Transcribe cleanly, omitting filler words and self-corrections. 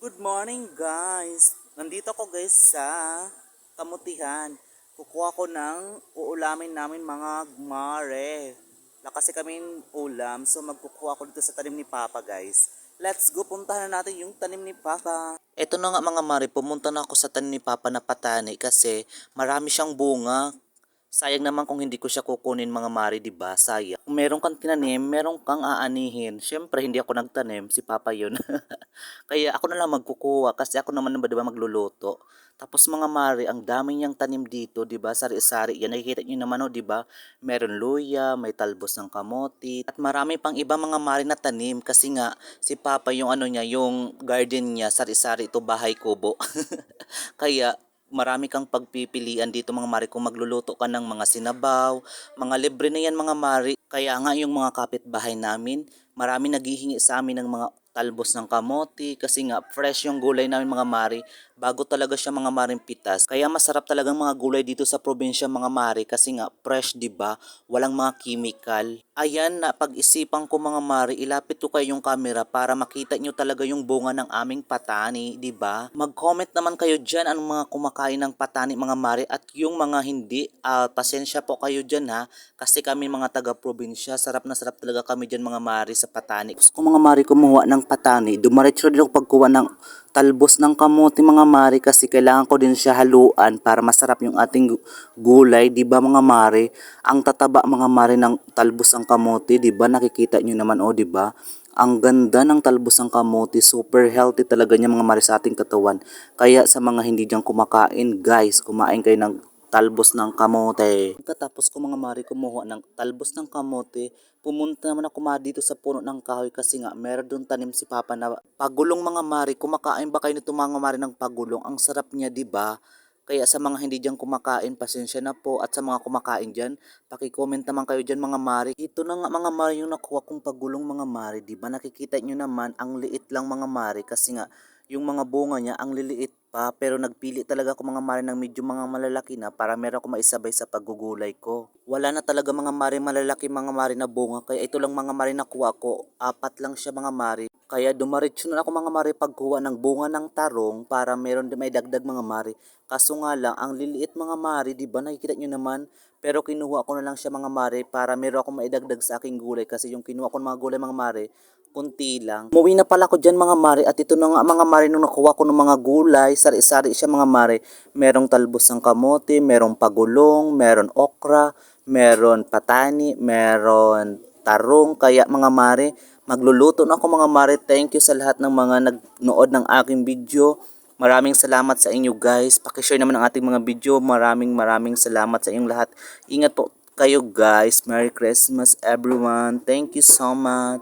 Good morning guys! Nandito ako guys sa Kamutihan. Kukuha ko ng uulamin namin mga gmare. Wala kasi kaming ulam so magkukuha ko dito sa tanim ni Papa guys. Let's go, puntahan na natin yung tanim ni Papa. Eto na nga mga mare, pumunta na ako sa tanim ni Papa na patani kasi marami siyang bunga. Sayang naman kung hindi ko siya kukunin mga mare, di ba? Sayang. Kung meron kang tinanim, meron kang aanihin. Siyempre, hindi ako nagtanim, si Papa yun. Kaya ako na lang magkukuha kasi ako naman ba, di ba, magluluto. Tapos mga mare, ang dami niyang tanim dito, di ba? Sari-sari. Yan, nakikita niyo naman, oh, di ba? Meron luya, may talbos ng kamote, at marami pang iba mga mare na tanim kasi nga si Papa yung ano niya, yung garden niya, sari-sari ito, bahay kubo. Kaya marami kang pagpipilian dito mga mari kung magluluto ka ng mga sinabaw, mga libre na yan mga mari. Kaya nga yung mga kapitbahay namin, marami naghihingi sa amin ng mga talbos ng kamote kasi nga fresh yung gulay namin mga mari, bago talaga siya mga maring pitas. Kaya masarap talagang mga gulay dito sa probinsya mga mari kasi nga fresh, 'di ba? Walang mga chemical. Ayan, na pag-isipan ko mga mari, ilapit ko kayo yung camera para makita nyo talaga yung bunga ng aming patani, 'di ba? Mag-comment naman kayo diyan anong mga kumakain ng patani mga mari, at yung mga hindi, pasensya po kayo diyan ha, kasi kami mga taga-probinsya, sarap na sarap talaga kami diyan mga mari sa patani. Gusto ko mga mari kumuha ng patani, dumiretso din ako pagkuha ng talbos ng kamote mga mari kasi kailangan ko din siya haluan para masarap yung ating gulay, 'di ba mga mari? Ang tataba mga mari ng talbos ng kamote, 'di ba? Nakikita niyo naman, oh, 'di ba? Ang ganda ng talbos ng kamote, super healthy talaga niya mga mari sa ating katawan. Kaya sa mga hindi diyan kumakain, guys, kumain kayo ng talbos ng kamote. Pagkatapos ko mga mari kumuha ng talbos ng kamote, pumunta naman ako mari dito sa puno ng kahoy kasi nga meron doon tanim si Papa na pagulong mga mari. Kumakain ba kayo nito mga mari ng pagulong? Ang sarap niya, 'di ba? Kaya sa mga hindi diyan kumakain, pasensya na po, at sa mga kumakain diyan, paki-comment naman kayo diyan mga mari. Ito na nga mga mari yung nakuha kong pagulong mga mari, 'di ba? Nakikita niyo naman ang liit lang mga mari kasi nga yung mga bunga niya ang liliit pa, pero nagpili talaga ako mga mare ng medyo mga malalaki na para meron ako maisabay sa paggugulay ko. Wala na talaga mga mare malalaki mga mare na bunga, kaya ito lang mga mare nakuha ko. Apat lang siya mga mare. Kaya dumaretso na ako mga mare pagkuha ng bunga ng tarong para meron din may dagdag mga mare. Kaso nga lang, ang liliit mga mare, di ba nakikita nyo naman? Pero kinuha ko na lang siya mga mare para meron akong maidagdag sa aking gulay kasi yung kinuha ko ng mga gulay mga mare, kunti lang. Umuwi na pala ko dyan mga mare, at ito na nga mga mare nung nakuha ko ng mga gulay, sari-sari siya mga mare. Merong talbos ng kamote, merong pagulong, meron okra, meron patani, meron tarong. Kaya mga mare, magluluto na ako mga mare. Thank you sa lahat ng mga nagnood ng aking video. Maraming salamat sa inyo guys. Pakishare naman ang ating mga video. Maraming salamat sa inyong lahat. Ingat po kayo guys. Merry Christmas everyone. Thank you so much.